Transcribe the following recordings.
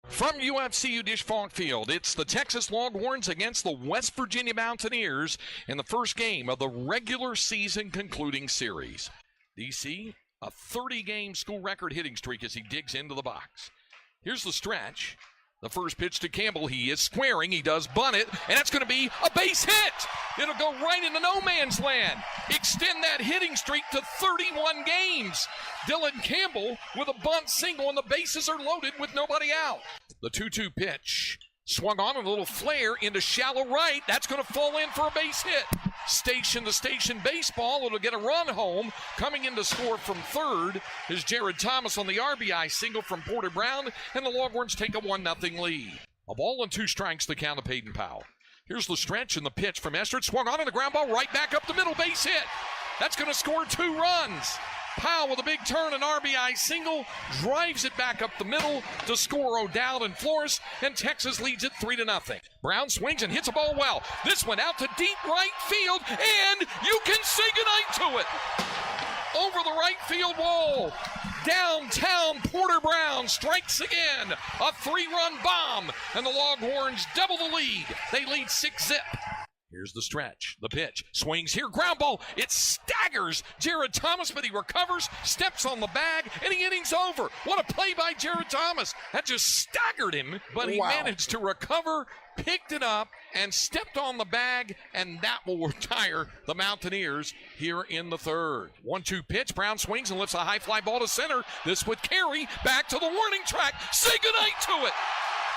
From UFCU Disch-Falk Field, it's the Texas Longhorns against the West Virginia Mountaineers in the first game of the regular season concluding series. DC, a 30-game school record hitting streak as he digs into the box. Here's the stretch. The first pitch to Campbell. He is squaring. He does bunt it, and that's going to be a base hit. It'll go right into no man's land. Extend that hitting streak to 31 games. Dylan Campbell with a bunt single, and the bases are loaded with nobody out. The 2-2 pitch. Swung on a little flare into shallow right. That's going to fall in for a base hit. Station to station baseball. It'll get a run home. Coming in to score from third is Jared Thomas on the RBI single from Porter Brown, and the Longhorns take a 1-0 lead. A ball and 2 strikes to count of Peyton Powell. Here's the stretch and the pitch from Estridge. Swung on and the ground ball right back up the middle, base hit. That's going to score 2 runs. Powell with a big turn, an RBI single, drives it back up the middle to score O'Dowd and Flores, and Texas leads it 3-0. Brown swings and hits a ball well. This one out to deep right field, and you can say goodnight to it. Over the right field wall. Downtown Porter Brown strikes again. A 3-run bomb, and the Longhorns double the lead. They lead 6-0. Here's the stretch, the pitch, swings here, ground ball, it staggers Jared Thomas, but he recovers, steps on the bag, and the inning's over. What a play by Jared Thomas. That just staggered him, but he managed to recover, picked it up, and stepped on the bag, and that will retire the Mountaineers here in the third. 1-2 pitch, Brown swings and lifts a high fly ball to center. This would carry back to the warning track. Say goodnight to it.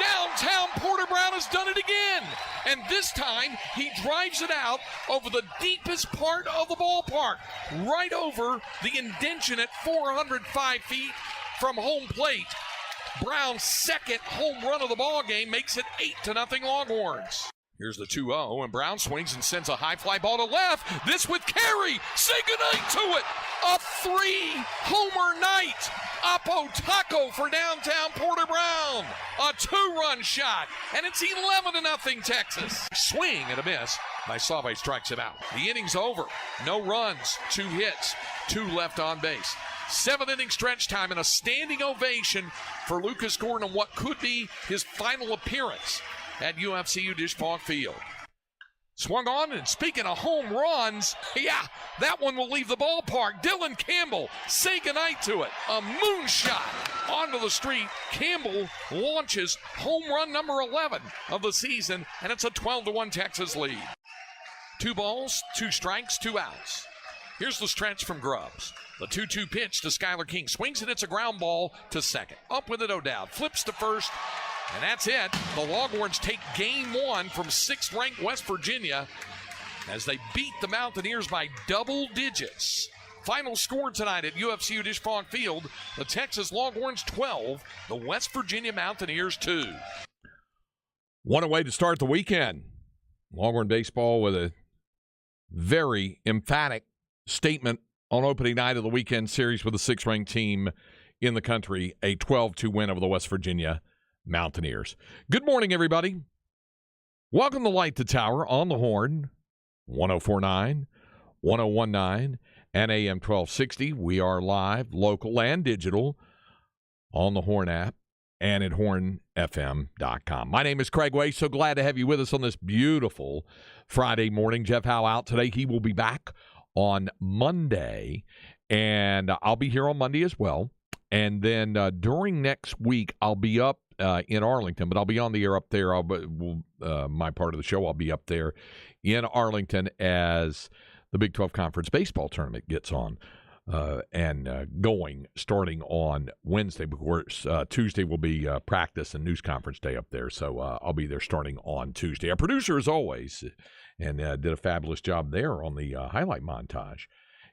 Downtown Porter Brown has done it again, and this time he drives it out over the deepest part of the ballpark, right over the indention at 405 feet from home plate. Brown's second home run of the ball game makes it 8-0 Longhorns. Here's the 2-0, and Brown swings and sends a high fly ball to left. This would carry. Say goodnight to it. A 3-homer night. Oppo Taco for downtown Porter Brown. A 2-run shot, and it's 11-0 Texas. Swing and a miss. Maisave strikes it out. The inning's over. No runs, 2 hits, 2 left on base. 7-inning stretch time and a standing ovation for Lucas Gordon on what could be his final appearance at UFCU Disch-Falk Field. Swung on, and speaking of home runs, yeah, that one will leave the ballpark. Dylan Campbell, say goodnight to it. A moonshot onto the street. Campbell launches home run number 11 of the season, and it's a 12-1 Texas lead. 2 balls, 2 strikes, 2 outs. Here's the stretch from Grubbs. The 2-2 pitch to Skylar King. Swings it, it's a ground ball to second. Up with it, O'Dowd. Flips to first. And that's it. The Longhorns take game 1 from 6th-ranked West Virginia as they beat the Mountaineers by double digits. Final score tonight at UFCU Disch-Falk Field, the Texas Longhorns 12, the West Virginia Mountaineers 2. One away to start the weekend. Longhorn baseball with a very emphatic statement on opening night of the weekend series with the 6th-ranked team in the country, a 12-2 win over the West Virginia Mountaineers. Good morning, everybody. Welcome to Light the Tower on the Horn, 104.9, 101.9, and AM 1260. We are live, local and digital, on the Horn app and at hornfm.com. My name is Craig Way. So glad to have you with us on this beautiful Friday morning. Jeff Howe out today. He will be back on Monday, and I'll be here on Monday as well. And then during next week, I'll be up in Arlington, but I'll be on the air up there. My part of the show, I'll be up there in Arlington as the Big 12 Conference Baseball Tournament gets on and going starting on Wednesday. Of course, Tuesday will be practice and news conference day up there, so I'll be there starting on Tuesday. Our producer, as always, and did a fabulous job there on the highlight montage,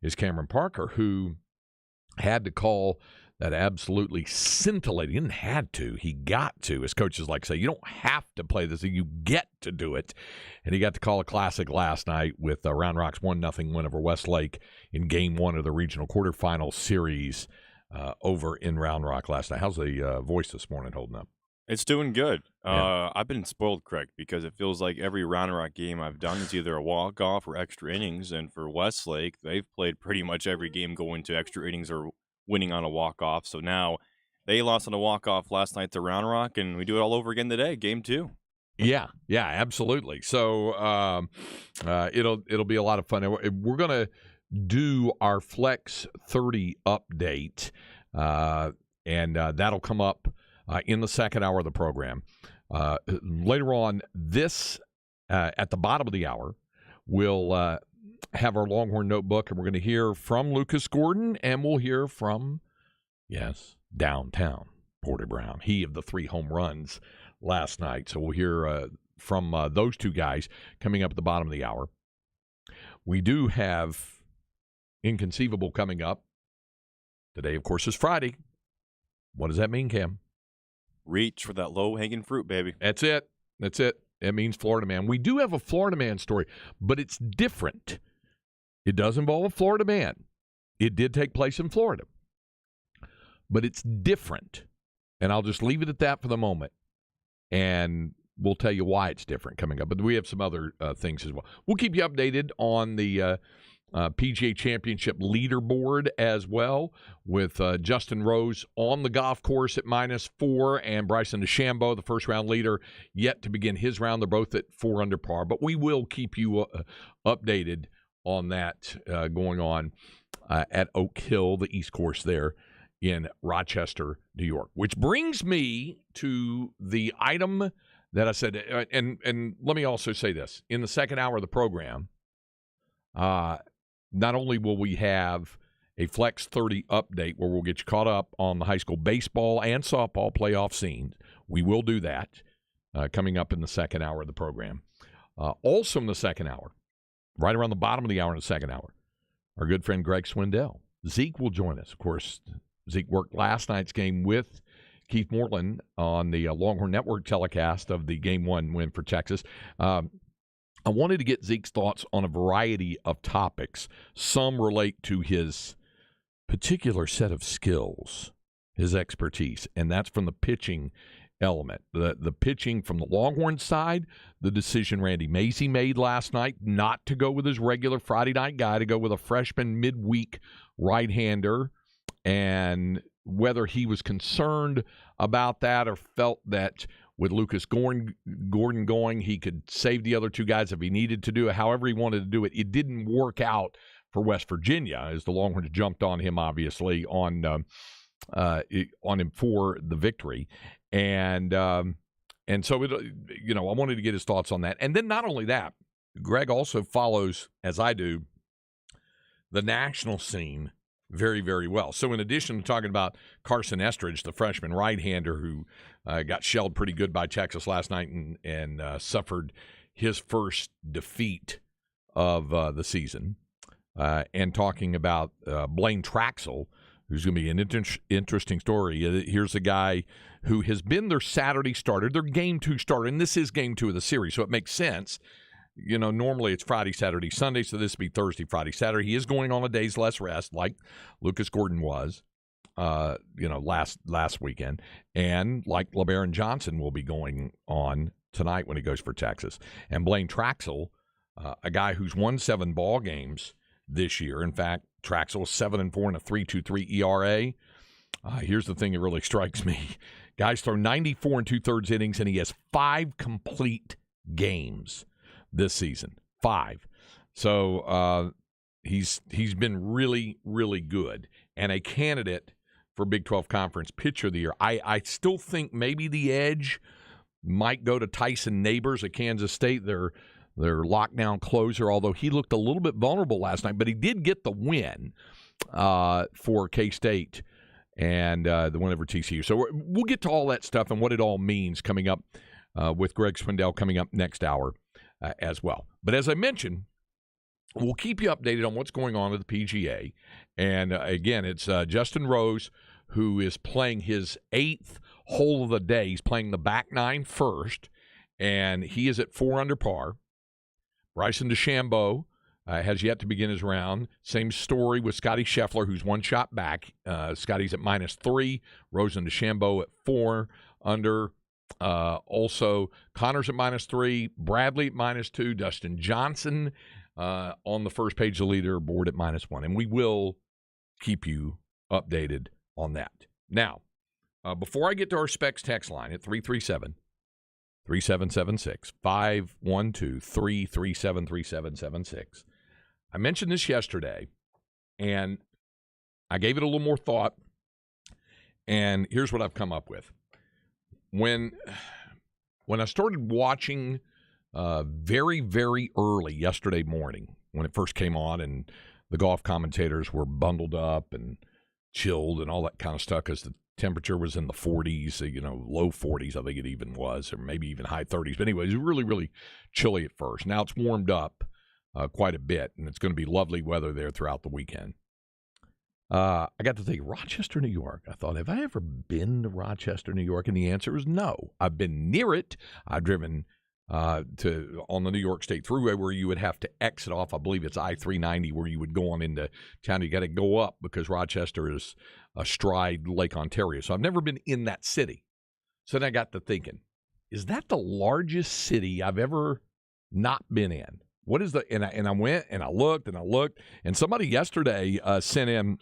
is Cameron Parker, who had to call that absolutely scintillating. He didn't have to. He got to. As coaches like to say, you don't have to play this. You get to do it. And he got to call a classic last night with Round Rock's 1-0 win over Westlake in Game 1 of the regional quarterfinal series over in Round Rock last night. How's the voice this morning holding up? It's doing good. Yeah. I've been spoiled, Craig, because it feels like every Round Rock game I've done is either a walk-off or extra innings. And for Westlake, they've played pretty much every game going to extra innings or winning on a walk-off. So now They lost on a walk-off last night to Round Rock, and we do it all over again today, game 2. Yeah, absolutely. So it'll be a lot of fun. We're going to do our Flex 30 update, and that'll come up in the second hour of the program. Later on, at the bottom of the hour, we'll have our Longhorn Notebook, and we're going to hear from Lucas Gordon, and we'll hear from, downtown Porter Brown, he of the 3 home runs last night. So we'll hear from those two guys coming up at the bottom of the hour. We do have Inconceivable coming up. Today, of course, is Friday. What does that mean, Cam? Reach for that low-hanging fruit, baby. That's it. It means Florida Man. We do have a Florida Man story, but it's different. It does involve a Florida man. It did take place in Florida. But it's different. And I'll just leave it at that for the moment. And we'll tell you why it's different coming up. But we have some other things as well. We'll keep you updated on the PGA Championship leaderboard as well, with Justin Rose on the golf course at -4 and Bryson DeChambeau, the first-round leader, yet to begin his round. They're both at 4 under par. But we will keep you updated on that going on at Oak Hill, the East Course there in Rochester, New York. Which brings me to the item that I said, and let me also say this. In the second hour of the program, not only will we have a Flex 30 update where we'll get you caught up on the high school baseball and softball playoff scenes. We will do that coming up in the second hour of the program. Also in the second hour, right around the bottom of the hour in the second hour, our good friend Greg Swindell. Zeke will join us. Of course, Zeke worked last night's game with Keith Moreland on the Longhorn Network telecast of the Game 1 win for Texas. I wanted to get Zeke's thoughts on a variety of topics. Some relate to his particular set of skills, his expertise, and that's from the pitching element. The pitching from the Longhorn side, the decision Randy Macy made last night not to go with his regular Friday night guy, to go with a freshman midweek right-hander, and whether he was concerned about that or felt that with Lucas Gordon going, he could save the other two guys if he needed to do it. However he wanted to do it, it didn't work out for West Virginia as the Longhorns jumped on him, obviously, on him for the victory. And so, I wanted to get his thoughts on that. And then not only that, Greg also follows, as I do, the national scene very, very well. So in addition to talking about Carson Estridge, the freshman right-hander who got shelled pretty good by Texas last night and suffered his first defeat of the season, and talking about Blaine Traxel, who's going to be an interesting story. Here's a guy who has been their Saturday starter, their Game 2 starter, and this is Game 2 of the series, so it makes sense. Normally it's Friday, Saturday, Sunday, so this will be Thursday, Friday, Saturday. He is going on a day's less rest, like Lucas Gordon was, last weekend, and like LeBaron Johnson will be going on tonight when he goes for Texas. And Blaine Traxel, a guy who's won 7 ball games this year. In fact, Traxel is 7-4 and a 3.23 ERA. Here's the thing that really strikes me: guys throw 94 2/3 innings, and he has 5 complete games this season. 5. So he's been really, really good and a candidate for Big 12 Conference Pitcher of the Year. I still think maybe the edge might go to Tyson Neighbors at Kansas State, their lockdown closer, although he looked a little bit vulnerable last night, but he did get the win for K-State and the win over TCU. So we'll get to all that stuff and what it all means coming up with Greg Swindell coming up next hour. As well. But as I mentioned, we'll keep you updated on what's going on at the PGA. And again, it's Justin Rose, who is playing his 8th hole of the day. He's playing the back 9 first, and he is at 4 under par. Bryson DeChambeau has yet to begin his round. Same story with Scotty Scheffler, who's 1 shot back. Scotty's at -3. Rose and DeChambeau at 4 under. Also, Connor's at -3, Bradley at -2, Dustin Johnson on the first page of the leaderboard at -1. And we will keep you updated on that. Now, before I get to our Specs text line at 337-3776, 512-337-3776, I mentioned this yesterday, and I gave it a little more thought, and here's what I've come up with. When I started watching very, very early yesterday morning, when it first came on and the golf commentators were bundled up and chilled and all that kind of stuff because the temperature was in the 40s, low 40s, I think it even was, or maybe even high 30s. But anyway, it was really, really chilly at first. Now it's warmed up quite a bit, and it's going to be lovely weather there throughout the weekend. I got to think, Rochester, New York. I thought, have I ever been to Rochester, New York? And the answer is no. I've been near it. I've driven on the New York State Thruway where you would have to exit off, I believe it's I-390, where you would go on into town. You got to go up because Rochester is astride Lake Ontario. So I've never been in that city. So then I got to thinking, is that the largest city I've ever not been in? What is and I went and I looked, and somebody yesterday sent in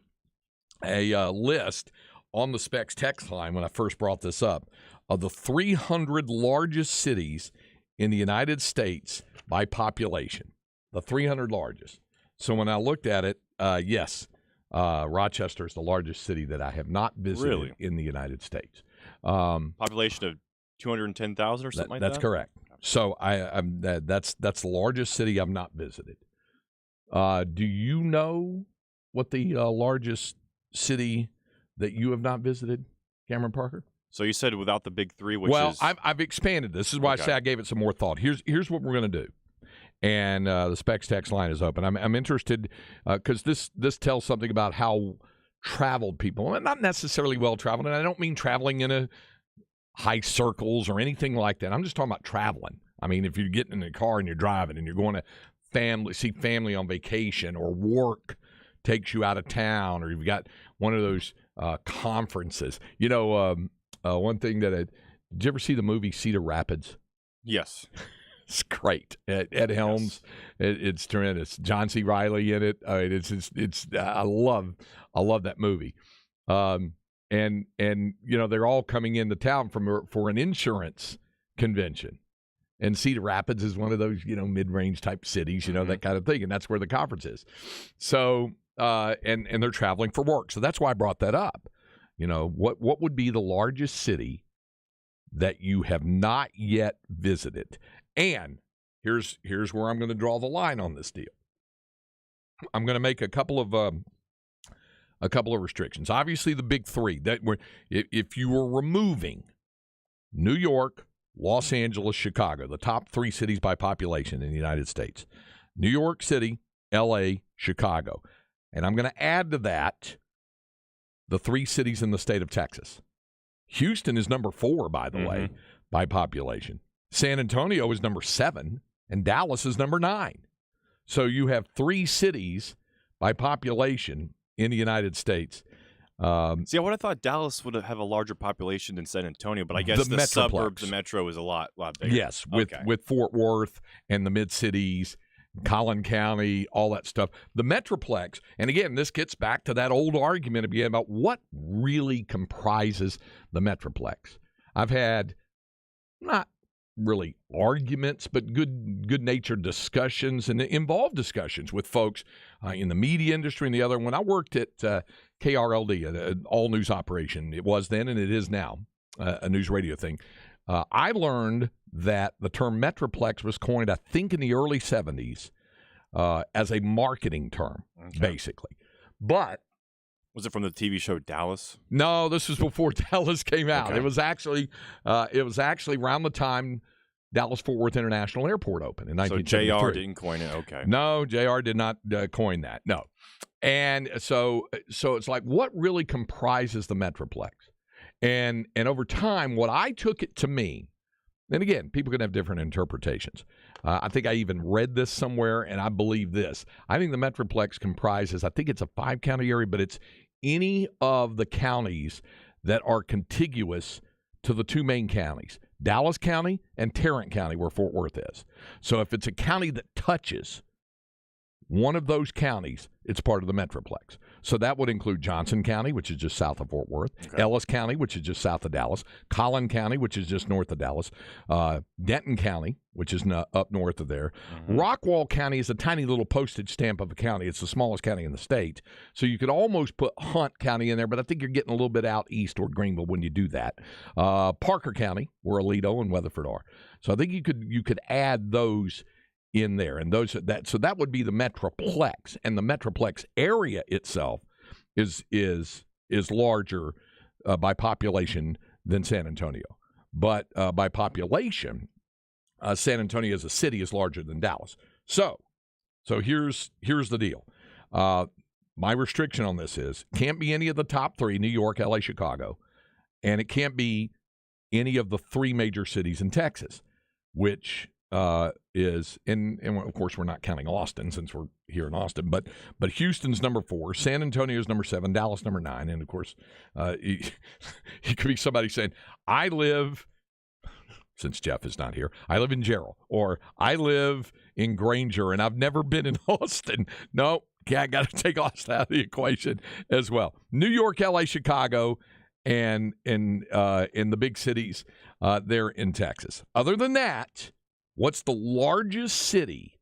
a list on the Specs text line when I first brought this up of the 300 largest cities in the United States by population, the 300 largest. So when I looked at it, yes, Rochester is the largest city that I have not visited in the United States. Population of 210,000 or something like that? That's correct. So that's the largest city I've not visited. Do you know what the largest city that you have not visited, Cameron Parker? So you said without the big three, which is... Well, I've expanded. This is why I say I gave it some more thought. Here's what we're going to do. And the Specs text line is open. I'm interested because this tells something about how traveled people, not necessarily well-traveled, and I don't mean traveling in a high circles or anything like that. I'm just talking about traveling. I mean, if you're getting in a car and you're driving and you're going to see family on vacation, or work takes you out of town, or you've got one of those conferences. One thing did you ever see the movie Cedar Rapids? Yes. It's great. Ed Helms, yes. It's tremendous. John C. Reilly in it. I mean, I love that movie. And they're all coming into town for an insurance convention, and Cedar Rapids is one of those mid-range type cities, that kind of thing, and that's where the conference is. So and they're traveling for work, so that's why I brought that up. What would be the largest city that you have not yet visited? And here's where I'm going to draw the line on this deal. I'm going to make a couple of restrictions. Obviously, the big three if you were removing New York, Los Angeles, Chicago, the top three cities by population in the United States, New York City, L.A., Chicago, and I'm going to add to that the three cities in the state of Texas. Houston is number 4, by the way, by population. San Antonio is number 7, and Dallas is number 9. So you have 3 cities by population in the United States. See, I would have thought Dallas would have a larger population than San Antonio, but I guess the suburbs, the metro, is a lot bigger. Yes, with Fort Worth and the mid-cities, Collin County, all that stuff. The Metroplex, and again, this gets back to that old argument again about what really comprises the Metroplex. I've had not really arguments, but good-natured discussions and involved discussions with folks in the media industry and the other. When I worked at KRLD, an all-news operation, it was then and it is now a news radio thing, I learned that the term Metroplex was coined, I think, in the early 70s as a marketing term, basically. But was it from the TV show Dallas? No, this was before Dallas came out. Okay. It was actually around the time Dallas-Fort Worth International Airport opened in 1973. So JR didn't coin it. Okay. No, JR did not coin that. No. And so it's like, what really comprises the Metroplex? And over time, what I took it to mean, and again, people can have different interpretations. I think I even read this somewhere, and I believe this. I think the Metroplex comprises, I think it's a 5-county area, but it's any of the counties that are contiguous to the 2 main counties, Dallas County and Tarrant County, where Fort Worth is. So if it's a county that touches one of those counties, it's part of the Metroplex. So that would include Johnson County, which is just south of Fort Worth, Ellis County, which is just south of Dallas, Collin County, which is just north of Dallas, Denton County, which is up north of there. Rockwall County is a tiny little postage stamp of a county. It's the smallest county in the state. So you could almost put Hunt County in there, but I think you're getting a little bit out east toward Greenville when you do that. Parker County, where Aledo and Weatherford are. So I think you could add those in there, and so that would be the Metroplex, and the Metroplex area itself is larger by population than San Antonio, but by population, San Antonio as a city is larger than Dallas. So here's the deal. My restriction on this is can't be any of the top three: New York, LA, Chicago, and it can't be any of the three major cities in Texas, which is and of course we're not counting Austin since we're here in Austin, but Houston's number 4, San Antonio's number 7, Dallas number 9, and of course you could be somebody saying I live, since Jeff is not here, I live in Jarrell, or I live in Granger and I've never been in Austin. No, I got to take Austin out of the equation as well. New York, LA, Chicago, and in the big cities there in Texas. Other than that, what's the largest city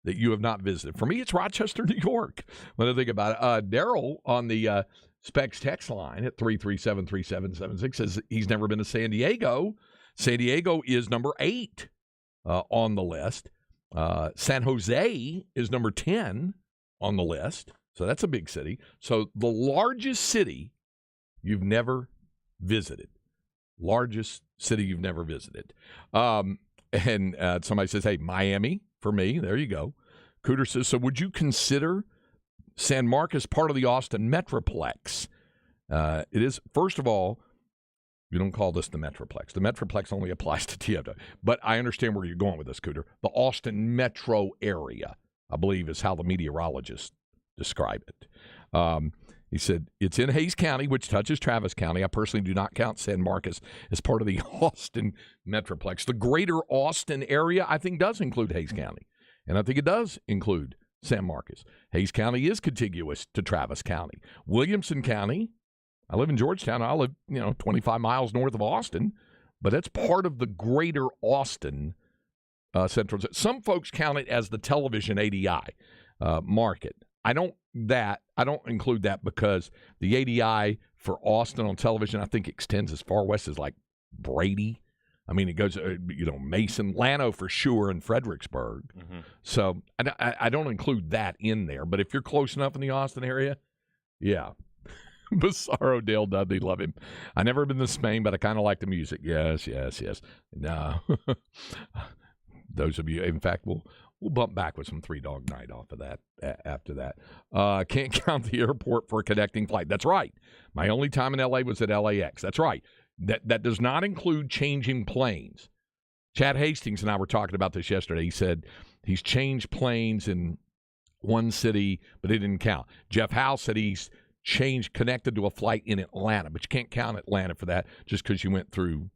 that you have not visited? For me, it's Rochester, New York. When I think about it, Daryl on the Specs text line at 337-3776 says he's never been to San Diego. San Diego is number 8 on the list. San Jose is number 10 on the list. So that's a big city. So the largest city you've never visited. Largest city you've never visited. And somebody says, hey, Miami for me. There you go. Cooter says, so would you consider San Marcos part of the Austin Metroplex? It is, first of all, you don't call this the Metroplex. The Metroplex only applies to TFW. But I understand where you're going with this, Cooter. The Austin metro area, I believe, is how the meteorologists describe it. He said, it's in Hays County, which touches Travis County. I personally do not count San Marcos as part of the Austin Metroplex. The greater Austin area, I think, does include Hays County. And I think it does include San Marcos. Hays County is contiguous to Travis County. Williamson County, I live in Georgetown. I live, 25 miles north of Austin. But that's part of the greater Austin central. Some folks count it as the television ADI market. I don't include that because the ADI for Austin on television, I think, extends as far west as like Brady. I mean, it goes, Mason, Llano for sure, and Fredericksburg. Mm-hmm. So I don't include that in there. But if you're close enough in the Austin area, yeah. Bizarro Dale Dudley, love him. I never been to Spain, but I kind of like the music. Yes. No. Those of you, in fact, we'll bump back with some Three Dog Night off of that after that. Can't count the airport for a connecting flight. That's right. My only time in L.A. was at LAX. That's right. That does not include changing planes. Chad Hastings and I were talking about this yesterday. He said he's changed planes in one city, but it didn't count. Jeff Howe said he's connected to a flight in Atlanta, but you can't count Atlanta for that just because you went through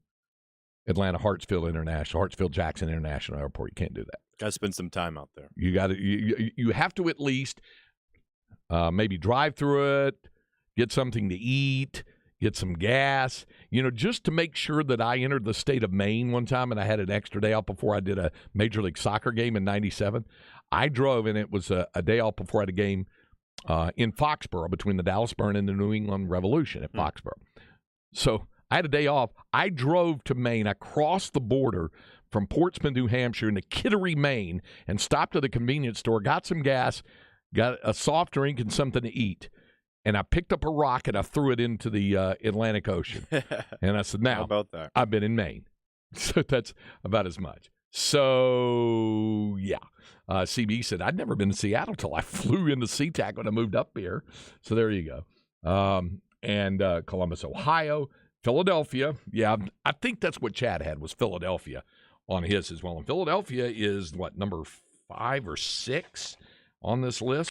Atlanta Hartsfield Jackson International Airport. You can't do that. Got to spend some time out there. You have to at least maybe drive through it, get something to eat, get some gas, just to make sure that I entered the state of Maine one time and I had an extra day off before I did a Major League Soccer game in '97. I drove, and it was a day off before I had a game in Foxborough between the Dallas Burn and the New England Revolution at Foxborough. So I had a day off. I drove to Maine. I crossed the border from Portsmouth, New Hampshire, into Kittery, Maine, and stopped at the convenience store, got some gas, got a soft drink and something to eat. And I picked up a rock and I threw it into the Atlantic Ocean. And I said, now, how about that? I've been in Maine. So that's about as much. So, yeah. CB said, I'd never been to Seattle till I flew into SeaTac when I moved up here. So there you go. And Columbus, Ohio, Philadelphia. Yeah, I think that's what Chad had, was Philadelphia on his as well. And Philadelphia is, number 5 or 6 on this list?